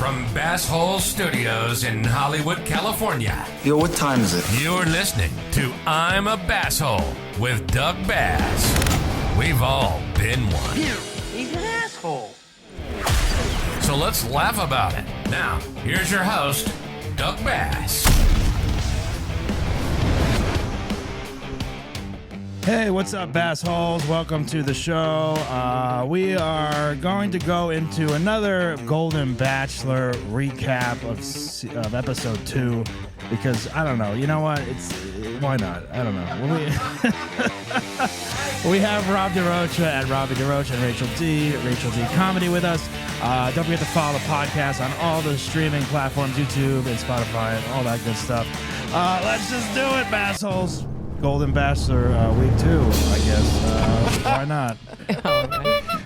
from Basshole Studios in Hollywood, California. Yo, what time is it? You're listening to I'm a Basshole with Doug Bass. We've all been one. He's an asshole. So let's laugh about it. Now, here's your host, Doug Bass. Hey, what's up, Bassholes? Welcome to the show. We are going to go into another Golden Bachelor recap of episode 2 because I don't know. You know what? Why not? I don't know. We have Rob DeRocha at Robbie DeRocha and Rachel D Comedy with us. Don't forget to follow the podcast on all the streaming platforms, YouTube and Spotify and all that good stuff. Let's just do it, Bassholes. Golden Bachelor week 2, I guess. Why not?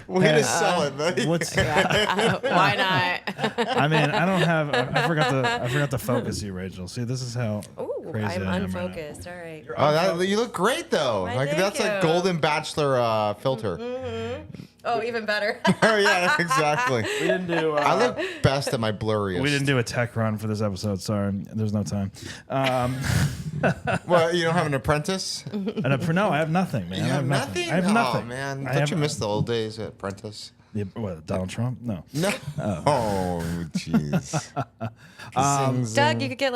We're gonna sell it, buddy. Why not? I mean, I don't have. I forgot to focus you, Rachel. See, this is how crazy I'm I am unfocused. All right. Oh, you look great though. Why, Like thank that's you. like Golden Bachelor filter. Mm-hmm. Oh, even better. Oh yeah, exactly. We didn't do. I look best at my blurriest. We didn't do a tech run for this episode. Sorry, there's no time. Well, you don't have an apprentice? No, I have nothing, man. You I have nothing? I have nothing. Oh man, I don't have- you miss the old days at apprentice? Yeah, what, Donald Trump? No. No. Oh jeez. Doug, you could get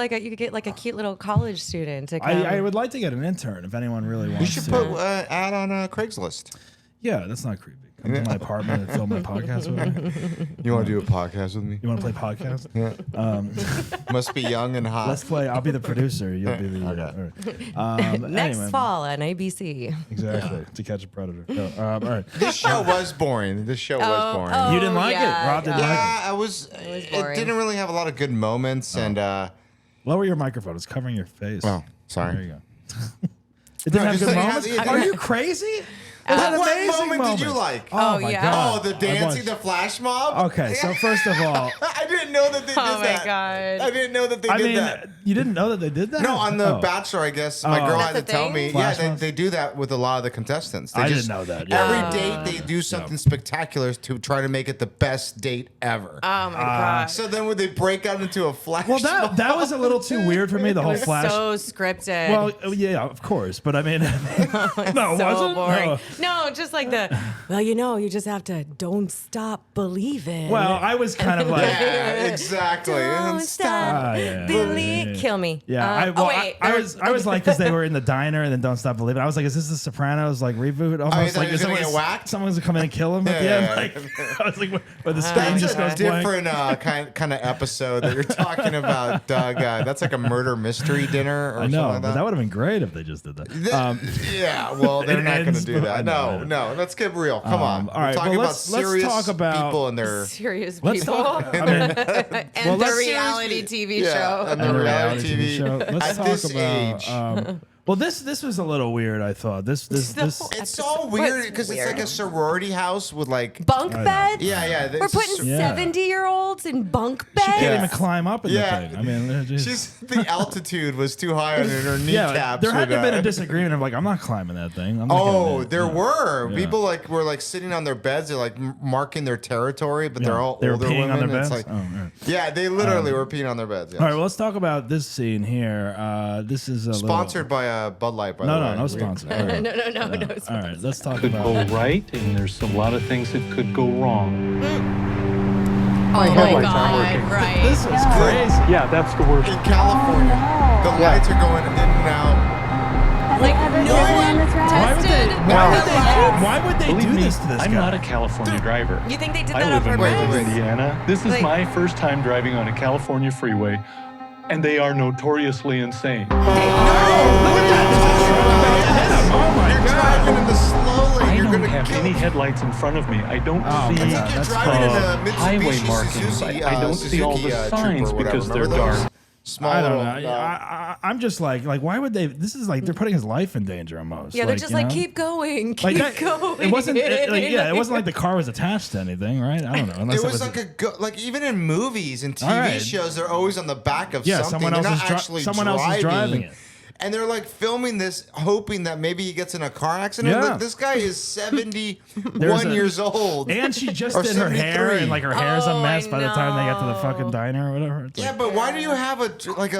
like a cute little college student to come. I would like to get an intern if anyone really wants You should to. put ad on Craigslist. Yeah, that's not creepy. Come to my apartment and film my podcast with me. You want to do a podcast with me? You want to play podcast? Yeah. Must be young and hot. Let's play. I'll be the producer. You'll be the. Okay. All right. Next Anyway. fall on ABC. Exactly. To catch a predator. No, all right. This show was boring. This show was boring. You didn't like yeah, it? Rob didn't like Yeah, it boring. didn't really have a lot of good moments, and it. Lower your microphone. It's covering your face. oh, sorry. There you go. It didn't have just good like moments? how the- Are you crazy? It had What amazing moment did you moments. like? Oh, Oh, my yeah. God. Oh, the I dancing, watched- the flash mob? Okay, so first of all, I didn't know that they did Oh my that. God. I didn't know that they I did mean, that. you didn't know that they did that? No, on The Oh. Bachelor, I guess my girl That's had to the tell thing? me. Flash Yeah, mobs? they do that with a lot of the contestants. They I just, didn't know that. Yeah. Every date they do something spectacular to try to make it the best date ever. Oh my god. So then when they break out into a flash Well, mob, that was a little too weird for me, the It whole was flash. so scripted. Well, yeah, of course. But I mean, no, so was it? boring. No. No, just like you just have to don't stop believing. Well, I was kind of like, yeah, exactly. Don't stop yeah. believe. Yeah. Kill me. yeah. I was like, because they were in the diner and then Don't Stop Believing. I was like, is this the Sopranos like reboot? Almost thought like he was gonna get whacked? Someone's gonna come in and kill him at the Yeah, end. yeah, Like, I was like, where the screen That's just a goes blank. different kind of episode that you're talking about, Doug. That's like a murder mystery dinner or I something know, like but that. that would have been great if they just did that. Yeah, well, they're it not going to ends do that. I know. No, let's get real. Come on. all right, We're talking well, about let's serious talk about- people and their Serious Let's people. talk. I mean, and well, the let's reality TV yeah, show. and and the the reality TV show. Let's at talk this about. age. Well, this was a little weird. I thought this. It's so weird because it's like a sorority house with like Bunk beds? yeah. We're putting Yeah. 70-year-olds in bunk She can't beds? even climb up in Yeah. the thing. I mean, She's the altitude was too high on her yeah. kneecaps. There had to have with, been a disagreement of like, I'm not climbing that thing. I'm not Oh, getting in. there Yeah. were Yeah. people were like sitting on their beds. They're like marking their territory, but Yeah. they're all They were older peeing women. on their It's beds? like, Oh, right. yeah, they literally were peeing on their beds. Yes. All right, well, let's talk about this scene here. This is a Sponsored by Bud Light, by the way. No sponsor. All right. No. All right, let's talk Could go about. right, and there's a lot of things that could go wrong. Oh my headlights aren't god, working. right. This was crazy. Yeah, that's the worst. In California, the lights are going in and out. Like, no one tested Why would they Believe do me, this to this I'm guy? not a California driver. You think they did I that on live in Redmond, purpose? Indiana. This is Like- my first time driving on a California freeway, and they are notoriously insane. Look at that! Oh my You're god! driving in the slow lane. I You're don't going to have kill any headlights in front of me. I don't Oh, see my God, You're that's driving in a highway Mitsubishi markings. Suzuki, I don't see all the Suzuki, signs Trooper or because whatever. they're Remember those? dark. Small I don't little, know. I'm just like, why would they? This is like they're putting his life in danger almost. Yeah, they're just you like, know? keep going, Like keep that- going. It wasn't. It wasn't like the car was attached to anything, right? I don't know. Unless It was like even in movies and TV All right. shows, they're always on the back of yeah, something. someone They're else not is actually someone else is driving it. and they're like filming this, hoping that maybe he gets in a car accident. Yeah. Like, this guy is 71 years old, and she just or did her hair, 73. and like her hair's a mess I by the time they get to the know. fucking diner or whatever. It's Yeah, like, but why do you have a?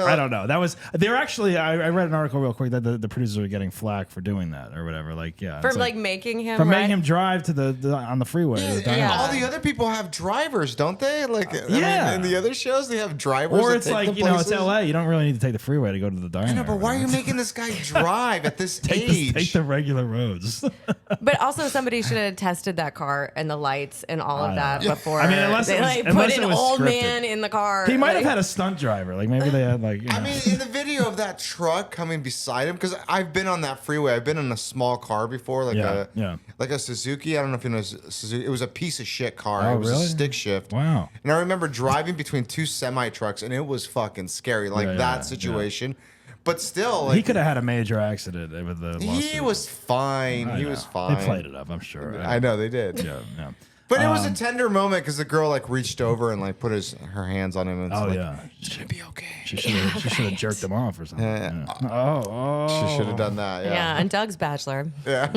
I don't know. That was they're actually. I read an article real quick that the producers were getting flack for doing that or whatever. Like, yeah, For it's like making him. for right? making him drive to the on the freeway. to the diner. Yeah. All the other people have drivers, don't they? Like, I Yeah. mean, in the other shows, they have drivers. Or that it's take like, them you know, it's places. LA. You don't really need to take the freeway to go to the diner. I know, but or why are you whatever. making this guy drive at this take age? the regular roads? But also, somebody should have tested that car and the lights and all of that before. I mean, unless they it was- like unless put it an was old scripted. man in the car. He might have like- had a stunt driver. Like maybe they had like. You know. I mean, in the video of that truck coming beside him, because I've been on that freeway. I've been in a small car before, like like a Suzuki. I don't know if you know Suzuki. It was a piece of shit car. Oh, It was really? a stick shift. Wow. And I remember driving between two semi trucks, and it was fucking scary, like Yeah, that yeah, situation. But still, like, He could have had a major accident with the lawsuit. he was fine. I He know. was fine. They played it up, I'm sure. I know they did. Yeah, yeah. But it was a tender moment because the girl like reached over and like put her hands on him and Oh like, yeah. it's gonna be okay. She should have jerked him off or something. Yeah. Yeah. Oh. She should have done that. Yeah, Yeah. and Doug's Bachelor. Yeah.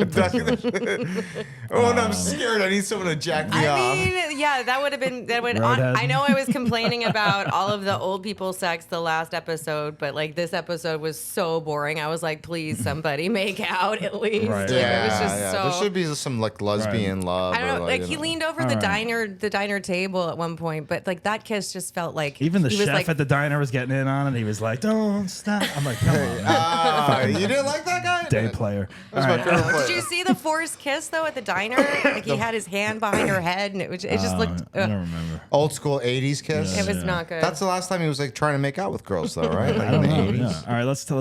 Oh, and I'm scared. I need someone to jack me off. I mean, yeah, that would have been that would. Roadhead. I know I was complaining about all of the old people sex the last episode, but like this episode was so boring. I was like, please, somebody make out at least. Right. Like, Yeah, it was just yeah. so. There should be some like lesbian love. I don't or, know. Like you he know. leaned over the diner table at one point, but like that kiss just felt like Even the he was chef like, at the diner was getting in on it. He was like, "Don't stop." I'm like, "Come on, You didn't like that guy? day player." That's my favorite player. Did you see the forced kiss though at the diner? Like he had his hand behind her head, and it just looked. I don't remember. Old school 80s kiss? It was not good. That's the last time he was like trying to make out with girls though, right? Like I don't in the know. 80s. Yeah. All right, let's talk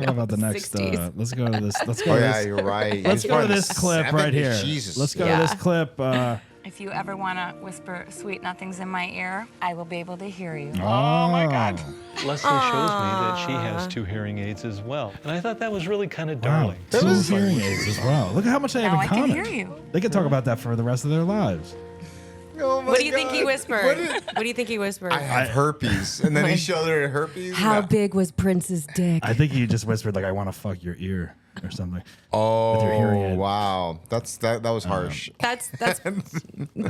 about the next. 60s. Let's go to this. Let's go. Oh to yeah, this. you're right. Let's He's go to from the this clip right 70s. here. Jesus. Let's go Yeah. to this clip. If you ever want to whisper sweet nothings in my ear, I will be able to hear you. Oh my God! Leslie shows me that she has 2 hearing aids as well. And I thought that was really kind of Wow, darling. 2 hearing aids as well. Look at how much they have Now in I can common. hear you. They could talk about that for the rest of their lives. Oh my What do you think he God. whispered? What do you think he whispered? I have herpes. And then he showed her herpes. How Yeah. big was Prince's dick? I think he just whispered like, "I want to fuck your ear" or something. Oh, With your hearing aid. wow. That was harsh. That's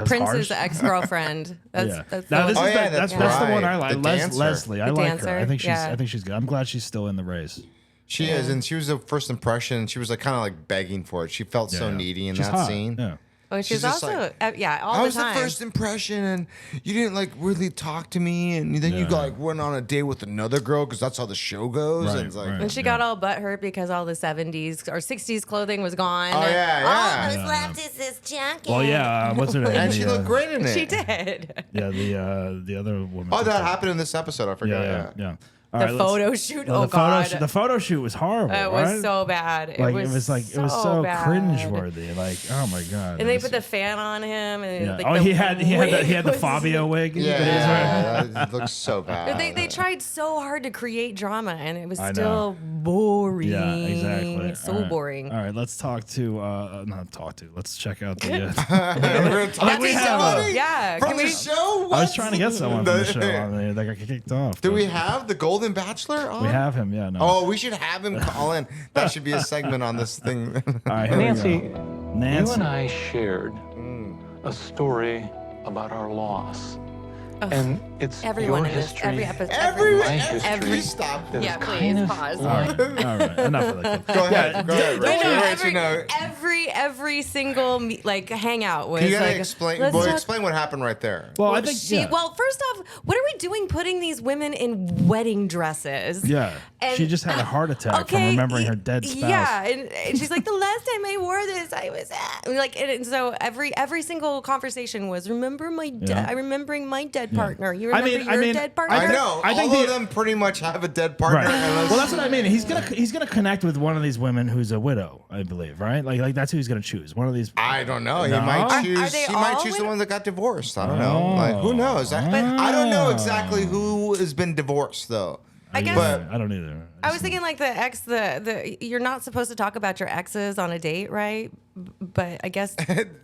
Prince's harsh. ex-girlfriend. That's Yeah. that's Now, the this one. is yeah, that's that's the one right. I like. The dancer. Leslie, I The like dancer, her. I think yeah. she's good. I'm glad she's still in the race. She is, and she was the first impression. She was like kind of like begging for it. She felt so Yeah. needy in She's that hot. scene. Yeah. Oh, she's She's just also like, all I the was time. the first impression, and you didn't like really talk to me, and then you Yeah. like went on a date with another girl because that's how the show goes. Right, and it's like, right. And she got all butthurt because all the 70s or 60s clothing was gone. Oh, yeah, All yeah. that was Yeah. left is this jacket. Well, yeah. What's her name? and she The, looked great in it. She did. Yeah, the other woman. Oh, that happened in this episode. I forgot. Yeah, yeah. All The right, let's- photo shoot. Well, Oh, God. the photo shoot was horrible. It was right? so bad. Like it was so bad. cringeworthy. Like, oh my God. And they It was- put the fan on him. And Yeah. like Oh, the he had the wig was- Fabio wig. that he was wearing. Yeah, that looks so bad. They tried so hard to create drama, and it was I know. still boring. Yeah, exactly. So All right. boring. All right, let's talk to. Not talk to. Let's check out the. We're gonna talk That's we so, have a- yeah. from Can the we? show. I was trying to get someone from the show on there that got kicked off. Do but we have the Golden Bachelor on? We have him. Yeah. No. Oh, we should have him call in. That should be a segment on this thing. All right, here we Nancy, go. you Nancy. and I shared a story about our loss. And it's Everyone your in this, history. every episode. Every My history. please stop. that Yeah, is please kind of pause. All right. All right. Enough of that. Go ahead. Go ahead. I know, Rachel, you know. every single like hangout was You gotta like, explain. let's Well, talk- explain what happened right there. Well, I think. Yeah. Well, first off, what are we doing putting these women in wedding dresses? Yeah. And- She just had a heart attack from remembering her dead spouse. Yeah, and she's like, the last time I wore this, I was like, and so every single conversation was, remember my Yeah. I'm remembering my dead partner. You I remember mean- your dead partner? I know. I think all of the- them pretty much have a dead partner. Right. unless- Well, that's what I mean. He's gonna connect with one of these women who's a widow, I believe, right? Like that's who he's gonna choose. One of these. I don't know. He No? might Are choose. they He might all choose the women? one that got divorced. I don't know. Like who knows? I don't know exactly who has been divorced though. I guess. But- I don't either. I was thinking like the you're not supposed to talk about your exes on a date, right? But I guess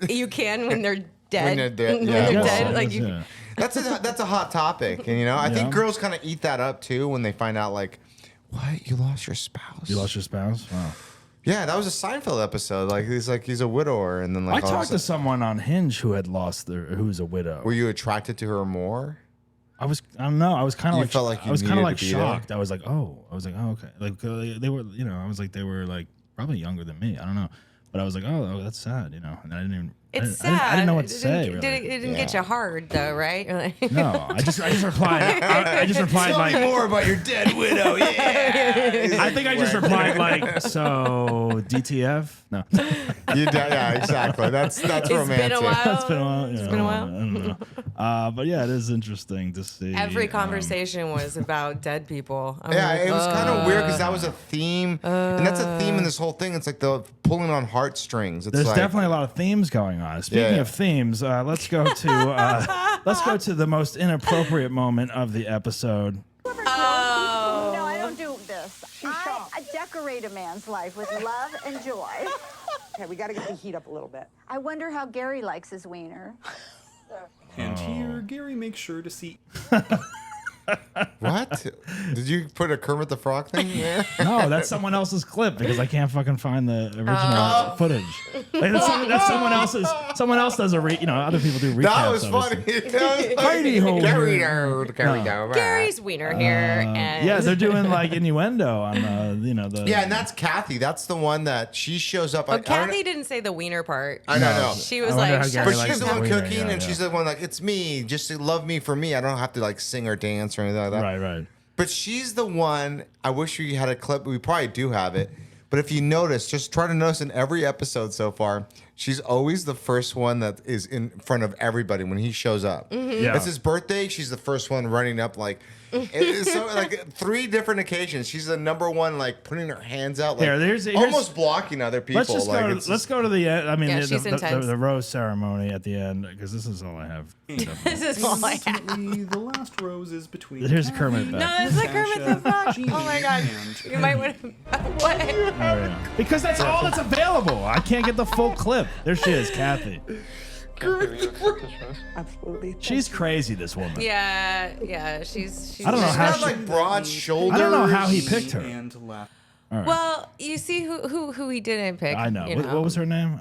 you can when they're dead. When they're dead, When yeah. they're Well, dead, I like guess, you. yeah. That's a hot topic, and you know I think Yeah. girls kind of eat that up too when they find out like, What? You lost your spouse? You lost your spouse? Wow. Yeah, that was a Seinfeld episode. He's a widower, and then I talked to someone on Hinge who had who's a widow. Were you attracted to her more? I don't know. I was kind of like, felt like I was kind of like shocked. there? I was like, oh, okay. Like they were, I was like, they were like probably younger than me. I don't know, but I was like, oh, that's sad, And I didn't even. It's sad. I didn't know what to say. It didn't get you hard though, right? No, I just replied. I just replied Tell like me more about your dead widow. Yeah. I think I just replied like, so DTF? No. Yeah, exactly. That's romantic. Been a while. It's been a while. It's been a while. I don't know. But yeah, it is interesting to see. Every conversation was about dead people. It was kind of weird because that was a theme, and that's a theme in this whole thing. It's like the pulling on heartstrings. It's There's like, definitely a lot of themes going on. Speaking of themes, let's go to the most inappropriate moment of the episode. No, I don't do this. I decorate a man's life with love and joy. Okay, we got to get the heat up a little bit. I wonder how Gary likes his wiener. And here, Gary makes sure to see. What? Did you put a Kermit the Frog thing there? No, that's someone else's clip because I can't fucking find the original footage. Like, that's someone else's. Someone else does other people do recaps. That was funny. Gary's wiener here, and yeah, they're doing like innuendo on the. Yeah, and that's Kathy. That's the one that she shows up. But Kathy didn't say the wiener part. I know. She was I wonder like, how Gary But likes she's the his one wiener, cooking, and she's the one like, it's me. Just love me for me. I don't have to like sing or dance or anything like that. Right. But she's the one. I wish we had a clip. We probably do have it. But if you notice, just try to notice in every episode so far, she's always the first one that is in front of everybody when he shows up. Mm-hmm. Yeah. It's his birthday. She's the first one running up like. It's so like 3 different occasions. She's the number one, like putting her hands out, like here's almost blocking other people. Let's just let's go to the end. I mean, Yeah, the, she's intense. the rose ceremony at the end because this is all I have. this is all I have. Ultimately, the last rose is between. Here's Kermit back. No, it's like Kermit the Frog. Oh my god, you might want to. What? Oh, yeah. Because that's all that's available. I can't get the full clip. There she is, Kathy. Absolutely. She's crazy, this woman. Yeah, she's. I don't know how got like broad shoulders. I don't know how he picked her. And laugh. All right. Well, you see who he didn't pick. I know. You What was her name?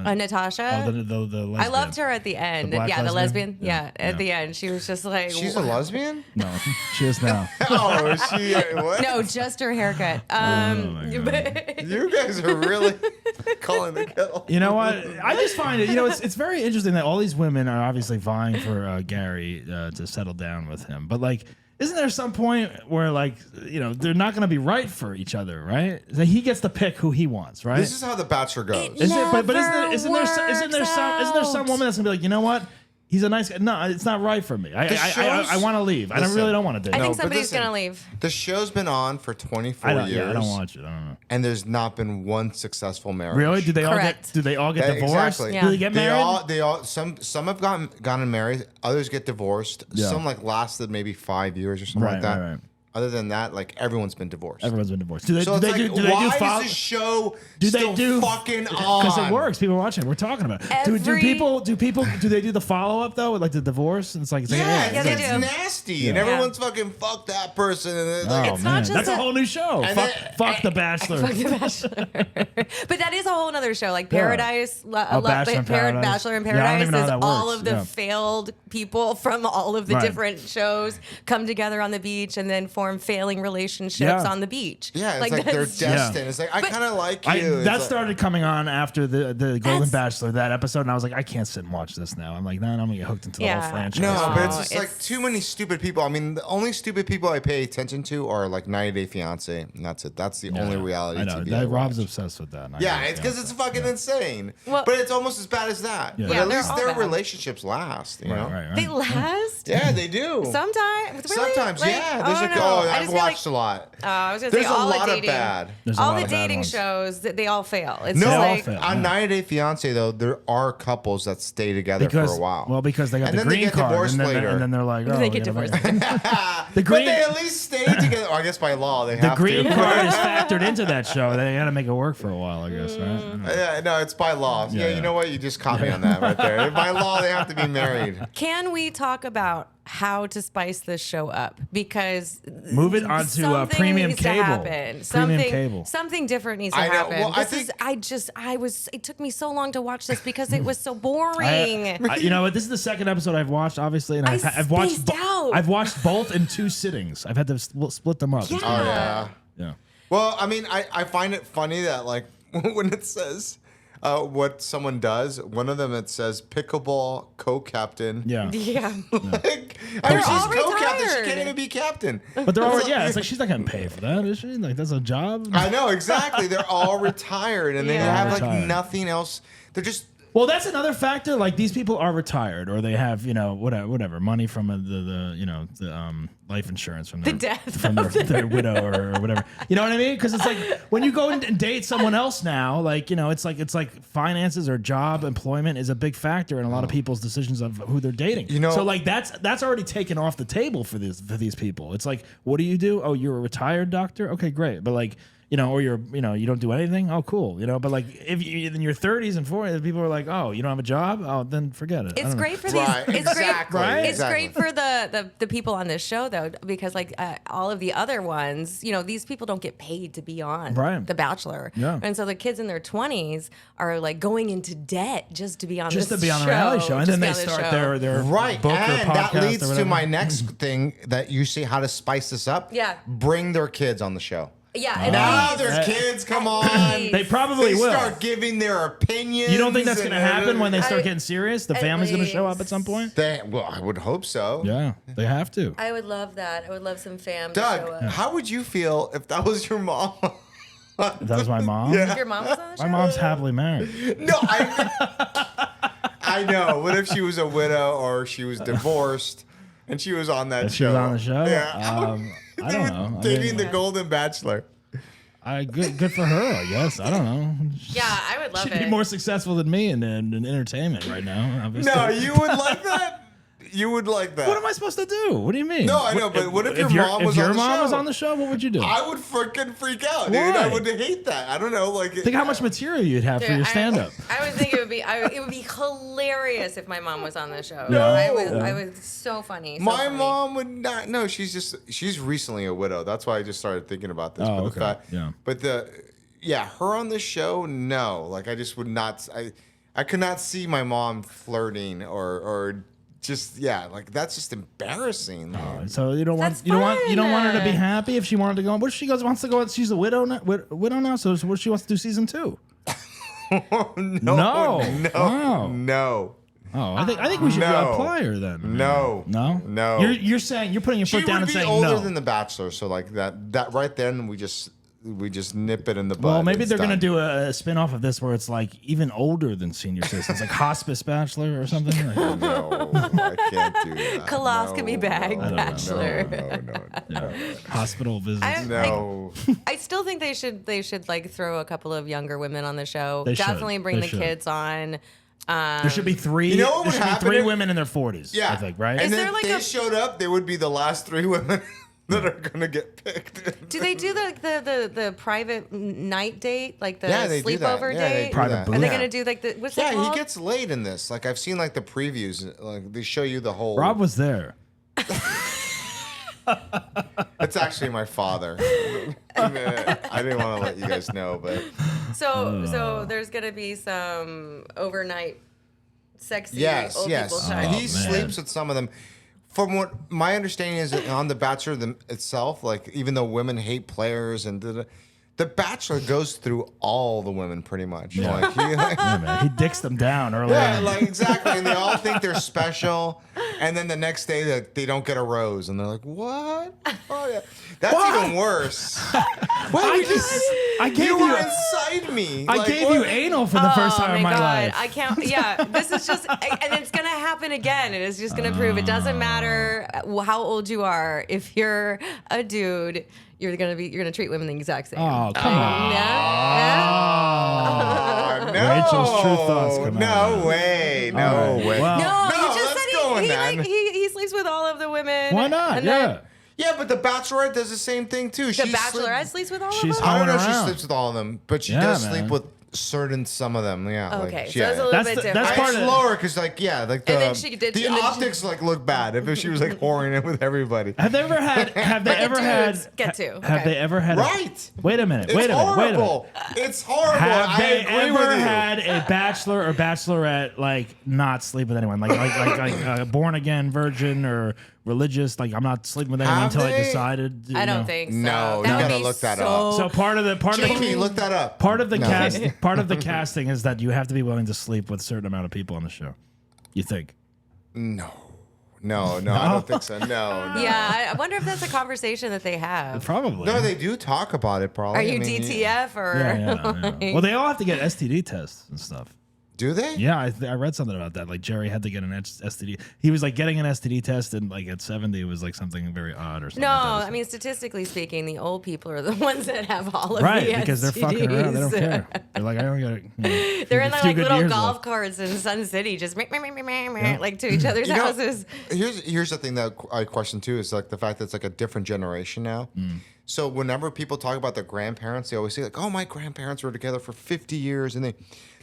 Natasha. Oh, the lesbian. I loved her at the end. The black the lesbian. lesbian? Yeah, Yeah. at the end, she was just like. She's a lesbian? No, she is now. Oh, is she? What? No, just her haircut. my God. You guys are really calling the kettle. You know what? I just find it. It's very interesting that all these women are obviously vying for Gary to settle down with him, but like. Isn't there some point where, like, they're not going to be right for each other, right? Like, he gets to pick who he wants, right? This is how the Bachelor goes. Isn't there some woman that's going to be like, you know what? He's a nice guy. No, it's not right for me. I want to leave. I really don't want to date. I think but somebody's listen, gonna leave. The show's been on for 24 years. Yeah, I don't watch it. I don't know. And there's not been one successful marriage. Really? Do they Correct. all get divorced? Exactly. Yeah. Do they get married? They all some have gotten married. Others get divorced. Yeah. Some like lasted maybe 5 years or something like that. Right. Other than that, like everyone's been divorced. Everyone's been divorced. Do they? So do it's they like, do? Do they why do? is this show still fucking on? Because it works. People are watching it. We're talking about it. Do people? Do they do the follow up though? Like the divorce? And it's like Yeah, they it's do. nasty, and everyone's fucking fuck that person. And it's like, It's not just that's a whole new show. Fuck the Bachelor. Fuck the Bachelor. But that is a whole other show. Like Paradise, Bachelor in Paradise. Bachelor in Yeah, I don't Paradise even know how is that all works. of the Yeah. failed people from all of the Right. different shows come together on the beach and then form failing relationships Yeah. on the beach. yeah, it's like they're that's- destined. It's like I kind of like you. That It's started coming on after the Golden That's- Bachelor, that episode, and I was like, I can't sit and watch this now. I'm like, no, I'm gonna get hooked into the Yeah. whole franchise. No, but it's No, just like too many stupid people. I mean, the only stupid people I pay attention to are like 90 Day Fiance, and that's it. That's the only reality I know. TV. That, I Rob's watch. obsessed with that. Yeah, it's because it's fucking insane. Well- but it's almost as bad as that. Yeah. But Yeah, at they're least all their bad. relationships last. You know? Right. They last? Yeah, they do. Sometimes? Really? Sometimes, Like, yeah. oh, There's no. I I've just feel watched a lot. I was gonna There's say a all lot the of dating, bad. There's a all lot the of bad dating ones. shows they all fail. It's No, just all like fail. on 90 Day Fiance though, there are couples that stay together Because for a while. well, because they got And the then they green get card, divorced and then, later. and then they're like, oh, They get you know, divorced. the but green. they at least stay together. I guess by law they The have green to. card is factored into that show. They got to make it work for a while, I guess, right? Yeah, no, it's by law. Yeah, Yeah. you know what? You just caught me on that right there. By law, they have to be married. Can we talk about how to spice this show up because move it onto something premium needs cable. to happen. Something, cable. something different needs to I know. happen. Well, It took me so long to watch this because it was so boring. You know what? This is the second episode I've watched, obviously, and I've watched. spaced out. I've watched both in 2 sittings. I've had to split them up. Yeah. Oh yeah. Yeah. Well, I mean, I find it funny that like when it says what someone does, one of them it says pickleball co-captain. Yeah. Yeah. Like, They're she's all co-captain. She retired. can't even be captain. But they're all, yeah, it's like she's not getting paid for that, is she? Like, that's a job? I know, exactly. They're all retired and they Yeah. have like Retired. nothing else. They're just Well, that's another factor. Like, these people are retired, or they have, you know, whatever money from the life insurance from their, death from their widow or whatever. You know what I mean? Because it's like when you go and date someone else now, like, you know, it's like finances or job employment is a big factor in a lot of people's decisions of who they're dating. You know- so like that's already taken off the table for these people. It's like, what do you do? Oh, you're a retired doctor. Okay, great. But like, you know, or you don't do anything. Oh, cool. You know, but like if you in your 30s and 40s, people are like, oh, you don't have a job. Oh, then forget it. It's great for Right, these. It's exactly, great. It's exactly. great for the people on this show though, because like all of the other ones, you know, these people don't get paid to be on Right. The Bachelor. Yeah. And so the kids in their 20s are like going into debt just to be on just this to be on the reality show, and just then to they be on this start show. their right, book or and podcast that leads or to whatever. my next thing that you see how to spice this up. Yeah. Bring their kids on the show. Yeah. And Now please. their kids, come on. They probably They will. start giving their opinions. You don't think that's going to and happen when they start I- getting serious? The at family's going to show up least. at some point? Well, I would hope so. Yeah, they have to. I would love that. I would love some fam to show Doug, up. how would you feel if that was your mom? If that was my mom? Yeah. If your mom was on the show? My mom's happily married. No, I know. What if she was a widow or she was divorced and she was on that If show? she was on the show? Yeah. I don't know. I Dating mean, the Golden Bachelor. good for her, I guess. I don't know. Yeah, I would love She'd it. be more successful than me in entertainment right now, obviously. No, you would like that? You would like that. What am I supposed to do? What do you mean? No, I know, but what if your mom was if your on the mom show? was on the show, what would you do? I would freaking freak out, dude. Why? I would hate that. I don't know, like Think how much material you'd have for Dude, your stand-up. I would think it would be hilarious if my mom was on the show. No. I was so funny. So my funny. mom would not. No, she's recently a widow. That's why I just started thinking about this. Oh, but the okay. fact, Yeah. But her on the show, no. Like I just would not. I could not see my mom flirting or just like that's just embarrassing. Like. So you don't want That's you don't want her to be fun. happy if she wanted to go on. What if she wants to go? She's a widow now. So what if she wants to do season 2? No. Wow. Oh, I think we should No. apply her then. No. No. You're saying you're putting your She foot down would and be saying older no. than The Bachelor, so like that right then we just nip it in the bud. Well, maybe It's they're gonna done. do a spin-off of this where it's like even older than senior citizens, like hospice bachelor or something. Like, No, I can't do that. Colostomy bag bachelor. No. hospital visits. No. I still think they should like throw a couple of younger women on the show. They should. Definitely bring They the should. kids on. There should be 3. You know what there would should be happen 3 if- women in their 40s. Yeah. I think, right? And Is then there if like they a- showed up, they would be the last 3 women that are gonna get picked. Do they do the private night date, like the Yeah, they do that. sleepover Yeah, they date? do Private that. booth. Are they Yeah. gonna do like the what's it Yeah, called? he gets laid in this. Like I've seen like the previews. Like they show you the whole. Rob was there. It's actually my father. I didn't want to let you guys know, but So there's gonna be some overnight sexy yes. old people time. And he man. sleeps with some of them. From what my understanding is, on The Bachelor itself, like even though women hate players and The Bachelor goes through all the women pretty much. Like, Yeah, man. He dicks them down early yeah, on. like exactly, and they all think they're special, and then the next day they don't get a rose, and they're like, "What? Oh yeah, that's What? even worse." I gave You you. were inside me. I Like, gave what? you anal for the first time in my life. I can't. Yeah, this is just, and it's gonna happen again. And it's just gonna prove it doesn't matter how old you are. If you're a dude, you're gonna treat women the exact same. Oh, come on. Oh, no. Rachel's true thoughts come No out. way. No All right. way. Well, No, No, he just let's said go he then. he sleeps with all of the women. why not? And Yeah. then Yeah, but the Bachelorette does the same thing too. the Bachelorette sleeps with all She's of them. I don't know if she around. sleeps with all of them, but she Yeah, does man. sleep with Some of them, yeah. Okay, like, so it's a little bit different. That's part it's of lower because, like, yeah, like And then she did- the and then optics like look bad if she was like whoring it with everybody. Have they ever had? Have they But the ever had? dudes get to. Have Okay. they ever had? Right. Wait a minute. It's Wait a minute. Wait a minute. horrible. It's horrible. Have I they agree ever with you. had a bachelor or bachelorette like not sleep with anyone, like born again virgin or religious? Like I'm not sleeping with anyone Have until I they? decided. I don't think so. No, That you would gotta be look that so- up. So part of Jamie, look that up. Part of the No. casting is that you have to be willing to sleep with a certain amount of people on the show. You think? No, I don't think so. No. Yeah, I wonder if that's a conversation that they have. Probably. No, they do talk about it. Probably. Are you I mean, DTF or? Yeah. Well, they all have to get STD tests and stuff. Do they? Yeah, I read something about that. Like Jerry had to get an STD. He was like getting an STD test, and like at 70, it was like something very odd or something. No, like that. I mean statistically speaking, the old people are the ones that have all of Right, the because they're fucking around. They don't STDs. care. They're like, I don't got it. They're in their like little golf carts in Sun City, just like to each other's houses. Here's the thing that I question too is like the fact that it's like a different generation now. So whenever people talk about their grandparents, they always say like, "Oh, my grandparents were together for 50 years and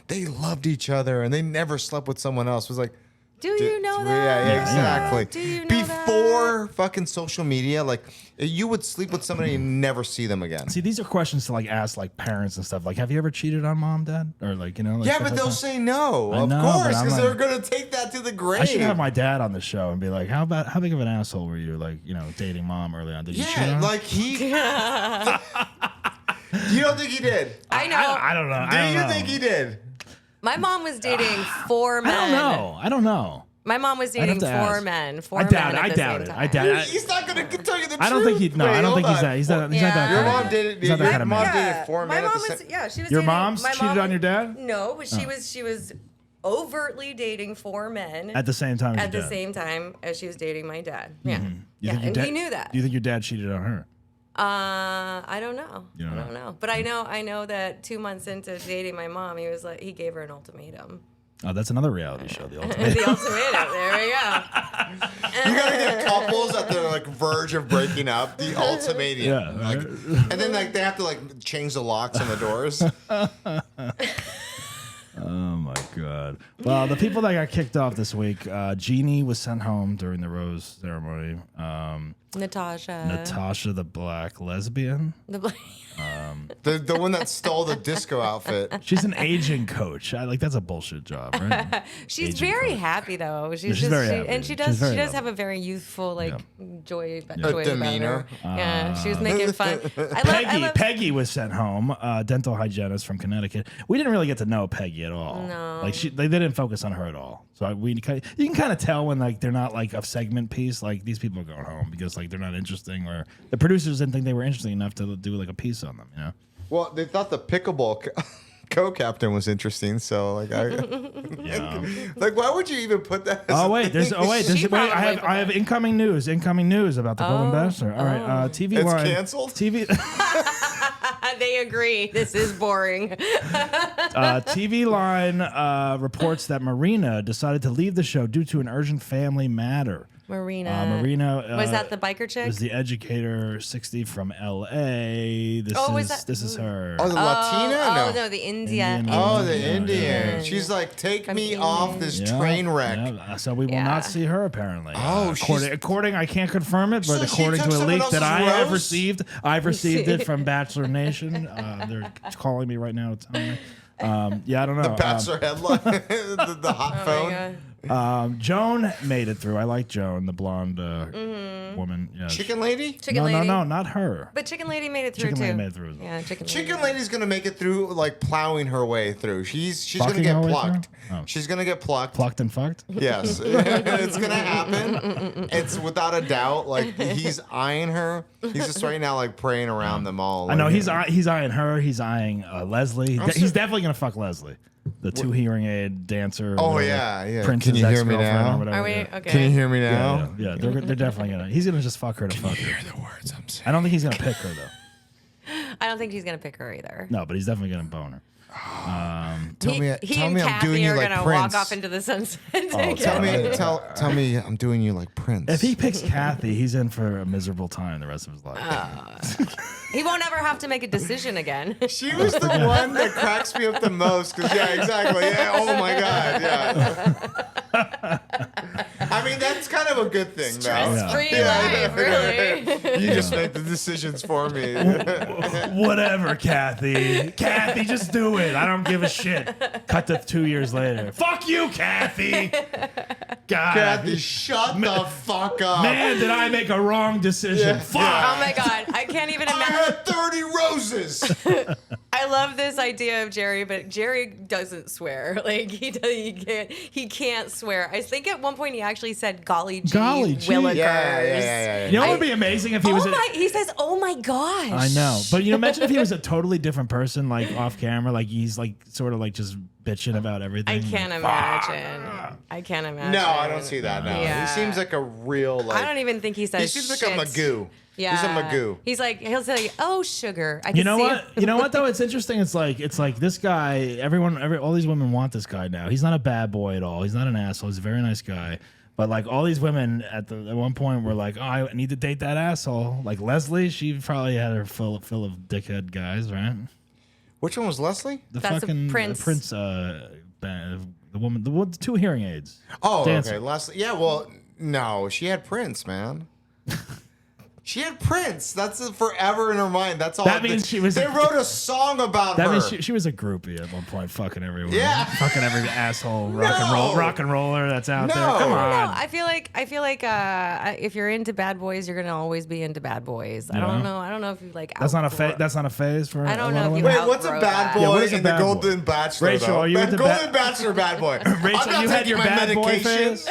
they loved each other and they never slept with someone else." It was like, Do you know that? Yeah, exactly. Do you know Before fucking social media, like you would sleep with somebody and never see them again. See, these are questions to like ask like parents and stuff. Like, have you ever cheated on mom, dad, or like like Yeah, stuff but like they'll that? say no, I of know, but course, I'm because like- they're gonna take that to the grave. I should have my dad on the show and be like, how big of an asshole were you, like dating mom early on? Did you cheat on Yeah, her? like he. You don't think he did? I know. I don't know. Do I don't you know. think he did? My mom was dating 4 men. I don't know. My mom was I'd have dating to 4 ask. men. Four I men doubt it. at I the doubt same it. time. I doubt it. He's not gonna tell you the truth. I don't think he. No, Wait, I don't think hold he's that. He's not that Your kind mom of did. He's not that kind of Your mom man. dated 4 My men. mom at the was. same- Yeah, she was. Your dating, mom's my cheated mom, on your dad? No, but she was overtly dating 4 men At the same time as at your the dad. same time as she was dating my dad. Yeah, You yeah, think your and dad- he knew that. Do you think your dad cheated on her? I don't know. You don't I don't know. But I know that 2 months into dating my mom, he gave her an ultimatum. Oh, that's another reality show. The ultimate. The ultimatum. There we go. You gotta get couples at the like verge of breaking up. The ultimatum. Yeah, Like, right. and then like they have to like change the locks on the doors. Oh my god! Well, the people that got kicked off this week, Jeannie was sent home during the rose ceremony. Natasha. Natasha, the black lesbian. The one that stole the disco outfit. She's an aging coach. That's a bullshit job, right? She's Aging very coach. happy though. She's very happy. And she She's does. very She does lovely. have a very youthful joy about demeanor. her. Yeah, she was making fun. I love, Peggy was sent home. Dental hygienist from Connecticut. We didn't really get to know Peggy at all. No. Like they didn't focus on her at all. So you can kind of tell when like they're not like a segment piece. Like these people are going home because like they're not interesting, or the producers didn't think they were interesting enough to do like a piece on them. You know. Well, they thought the pickleball co-captain was interesting, so like like why would you even put that? As Oh a wait, thing? I have incoming news about the Golden Bachelor. All right, TV It's line. canceled? TV they agree. This is boring. TV line reports that Marina decided to leave the show due to an urgent family matter. Marina. Was that the biker chick? Was the educator 60 from L.A. This is her. Oh, the Latina? Oh, No. no, the Indian. Oh, the Indian. She's like, take me off this train wreck. Yeah, so we will not see her apparently. Oh, according, I can't confirm it, but So she according took to a someone leak that else's I have rose? received, I've received it from Bachelor Nation. They're calling me right now to tell me. I don't know. The Bachelor headline, the hot phone. Joan made it through. I like Joan, the blonde woman. Yeah. Chicken Lady? No, not her. But Chicken Lady made it through Chicken too. Lady made it through. Yeah, Chicken Lady. Chicken Lady's gonna make it through, like plowing her way through. She's gonna Fucking get her way plucked. through? Oh. She's gonna get plucked. Plucked and fucked? Yes, it's gonna happen. It's without a doubt. Like he's eyeing her. He's just right now like praying around them all. I know like, he's eyeing her. He's eyeing Leslie. He's definitely gonna fuck Leslie, the 2 hearing aid dancer. Oh, whatever, yeah. Prince's Can you hear me ex-girlfriend now? or whatever, Are we yeah. okay? Can you hear me now? Yeah. They're definitely gonna. He's gonna just fuck her to fuck her. Hear the words I'm saying. I don't think he's gonna pick her though. I don't think he's gonna pick her either. No, but he's definitely gonna bone her. Tell me he I'm and Kathy doing you are like gonna Prince. walk off into the sunset. Tell me I'm doing you like Prince. If he picks Kathy, he's in for a miserable time the rest of his life. He won't ever have to make a decision again. She was the one that cracks me up the most because exactly. Yeah, oh my god, yeah. I mean, that's kind of a good thing, though. Stress-free life, really. You just make the decisions for me. Whatever, Kathy. Kathy, just do it. I don't give a shit. Cut to 2 years later. Fuck you, Kathy. God. Kathy, shut the fuck up. Man, did I make a wrong decision. Fuck. Oh my god, I can't even I imagine. had 30 roses. I love this idea of Jerry, but Jerry doesn't swear. Like he can't swear. I think at one point he actually said "golly gee, Willikers." Yeah. You know what would be amazing if he was? He says, "Oh my gosh." I know, but imagine if he was a totally different person, like off camera, like he's like sort of like just bitching about everything. I can't imagine. I can't imagine. No, I don't see that. No, Yeah. he seems like a real. Like, I don't even think he says. He seems shit. like a Magoo. Yeah, he's a Magoo. He's like he'll say, "Oh, sugar." I can You know see what? him. You know what though? It's interesting. It's like this guy. All these women want this guy now. He's not a bad boy at all. He's not an asshole. He's a very nice guy. But like all these women at one point were like, "Oh, I need to date that asshole." Like Leslie, she probably had her fill of dickhead guys, right? Which one was Leslie? The That's fucking Prince. The woman, the 2 hearing aids. Oh, Dancer. okay, Leslie. Yeah, well, no, she had Prince, man. She had Prince. That's forever in her mind. That's all. That means she was. They wrote a song about That her. means she was a groupie at one point, fucking everyone. Yeah. Fucking every asshole rock and roller that's out there. No. Come on. No, I feel like if you're into bad boys, you're gonna always be into bad boys. I don't know. I don't know if you like. That's not a phase for. I don't a lot know of if you women? Wait, what's a outgrow bad that. boy Yeah, what is a in bad the boy? Golden Bachelor? Rachel, though? are you into Golden Bachelor bad boy? Rachel, I'm not you had taking your my bad boy medication. phase.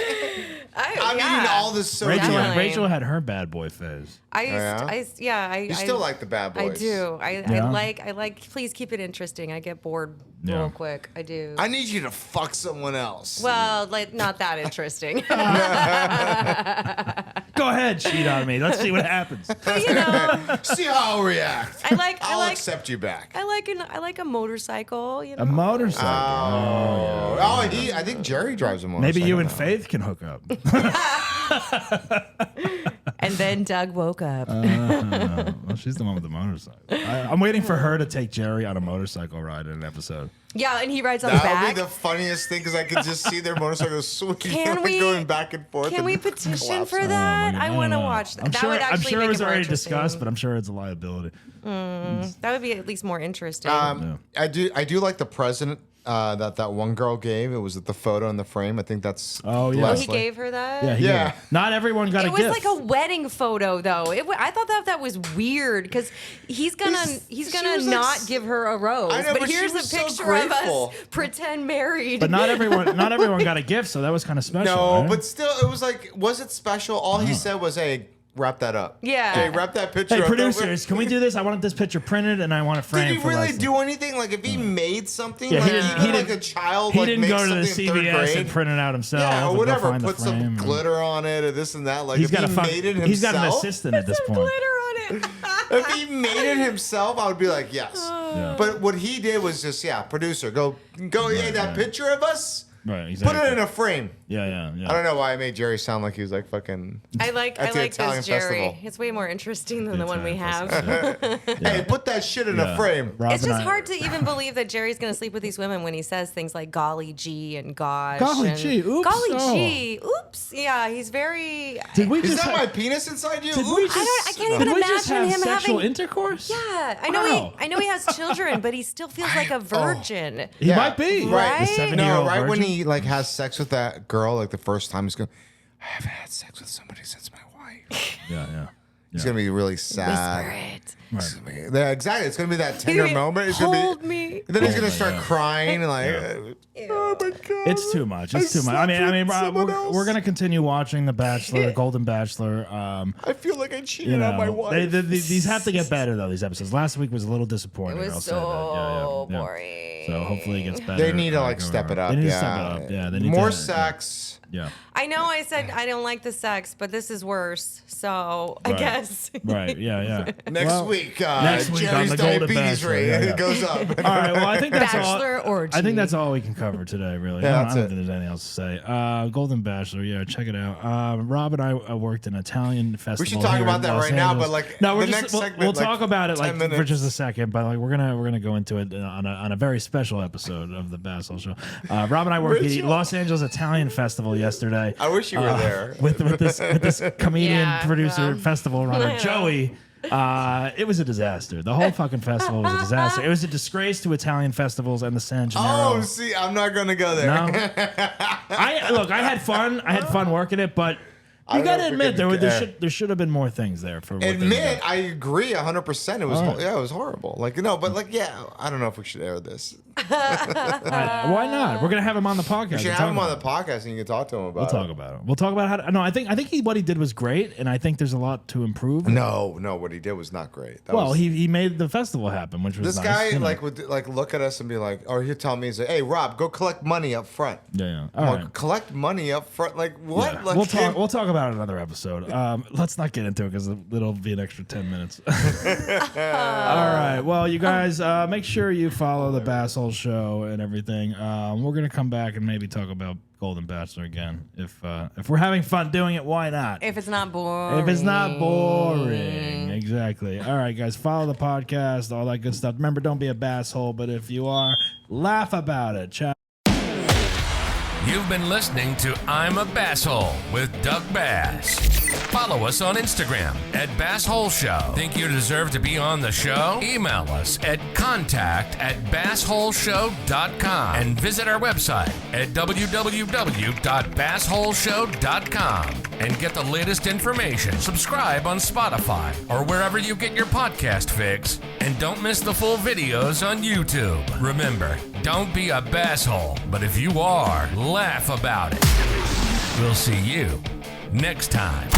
I'm eating all this sodium. Definitely. Rachel had her bad boy phase. You still like the bad boys. I do. Yeah. I like. Please keep it interesting. I get bored real quick. I do. I need you to fuck someone else. Well, like not that interesting. Go ahead, cheat on me. Let's see what happens. But you know, See how I'll react. I'll like accept you back. I like a motorcycle. You know, A motorcycle. I think Jerry drives a motorcycle. Maybe you and now. Faith can hook up. And then Doug woke up. Well, she's the one with the motorcycle. I'm waiting for her to take Jerry on a motorcycle ride in an episode. Yeah, and he rides on the That back. would be the funniest thing because I could just see their motorcycles swinging, Can like we- going back and forth. Can we and petition collapsing. for that? I don't want to know. watch that. I'm That sure, would I'm actually sure make it was more already interesting. discussed, but I'm sure it's a liability. That would be at least more interesting. I do like the president that one girl gave. It was the photo in the frame. I think that's Oh, yeah. he Leslie. gave her that. Yeah, Yeah. gave it. Not everyone got It a was gift. like a wedding photo, though. I thought that was weird because he's gonna She was not like- give her a rose. I know, but she here's was a so picture of grateful. us pretend married. But not everyone got a gift, so that was kind of special. No, right? but still, it was like, was it special? All he said was, "Hey, wrap that up." Yeah. Hey, wrap that picture Hey, up. producers, can we do this? I want this picture printed and I want it framed. Did he for really Leslie. do anything? Like, if he made something, Yeah, like he even didn't- like a child, He like didn't makes go to the something in third CVS grade, and print it out himself. yeah, or and go whatever. find the Put some frame. glitter on it, or this and that. Like, He's if got he a made it himself, He's got an assistant at this point. glitter on it. if he made it himself, I would be like, yes. Yeah. But what he did was just, producer, go. Hey, that picture of us, Right, exactly. put it in a frame. Yeah. I don't know why I made Jerry sound like he was like fucking. I like At the this Italian Jerry. festival. It's way more interesting than the one we Italian have. Hey, put that shit in a frame. Rob It's and just I- hard to even believe that Jerry's going to sleep with these women when he says things like golly gee and gosh. Golly and gee, oops, Golly oh. gee, oops. Yeah, he's very. Did we Is just that have- my penis inside you? Did we Oops. just? I can't even did we just imagine have him sexual having- intercourse? Yeah, I know he has children, but he still feels like a virgin. He might be. Right. Right? The 70-year-old No, right when virgin? he like has sex with that girl, like the first time, he's going, I haven't had sex with somebody since my wife. Yeah. He's gonna be really sad. Whisper it. Yeah, exactly. It's gonna be that tender Maybe moment. It's hold gonna be. me. And then he's gonna start crying and like, oh my god, It's too much. It's too much. I mean, Rob, we're gonna continue watching The Bachelor, The Golden Bachelor. I feel like I cheated You know, on my wife. these have to get better though. These episodes. Last week was a little disappointing. It was I'll say that. so Yeah. boring. So hopefully it gets better. They need to like step it up. They need to yeah. step it up. Yeah. They need More to, sex. Yeah. I know I said I don't like the sex, but this is worse. So I guess. Right. Yeah. Next week, next week on Jerry's the Golden diabetes Bachelor. rate Yeah. goes up. All right. Well, I think that's Bachelor all. orgy. I think that's all we can cover today. Really. Yeah, I that's don't it. think there's anything else to say. Golden Bachelor. Yeah, check it out. Rob and I worked an Italian festival. We should talk here about in that Los right now, Angeles. but like no, we're the just next we'll, segment, we'll like, talk about it 10 for minutes. just a second. But like we're gonna go into it on a very special episode of the Basshole Show. Rob and I worked the Los Angeles Italian Festival yesterday. I wish you were there. with this comedian, Yeah, producer, well. festival runner, Joey. It was a disaster. The whole fucking festival was a disaster. It was a disgrace to Italian festivals and the San Gennaro. Oh, see, I'm not gonna go there. No. I had fun. I had fun working it, but I you don't gotta know if we admit can there should have been more things there for. What they Admit, did. I agree 100%. It was All right. it was horrible. Like no, but like I don't know if we should air this. Why not? We're gonna have him on the podcast. You should and have talk him on about the podcast and you can talk to him about We'll it. talk about it. We'll talk about how. No, I think what he did was great, and I think there's a lot to improve. No, what he did was not great. That Well, was, he made the festival happen, which was this nice, guy you know. like would like look at us and be like, or he'd tell me, he's like, "Hey, Rob, go collect money up front." Yeah. I'm All like, right. collect money up front, like what? Yeah. Like, We'll talk about it in another episode. Let's not get into it because it'll be an extra 10 minutes. All right. Well, you guys, make sure you follow the Basshole Show and everything. We're gonna come back and maybe talk about Golden Bachelor again. If we're having fun doing it, why not? If it's not boring. If it's not boring. Exactly. All right, guys, follow the podcast, all that good stuff. Remember, don't be a basshole, but if you are, laugh about it. Ciao. You've been listening to I'm a Basshole with Doug Bass. Follow us on Instagram at Basshole Show. Think you deserve to be on the show? Email us at contact@bassholeshow.com and visit our website at www.bassholeshow.com and get the latest information. Subscribe on Spotify or wherever you get your podcast fix. And don't miss the full videos on YouTube. Remember, don't be a basshole, but if you are, laugh about it. We'll see you next time.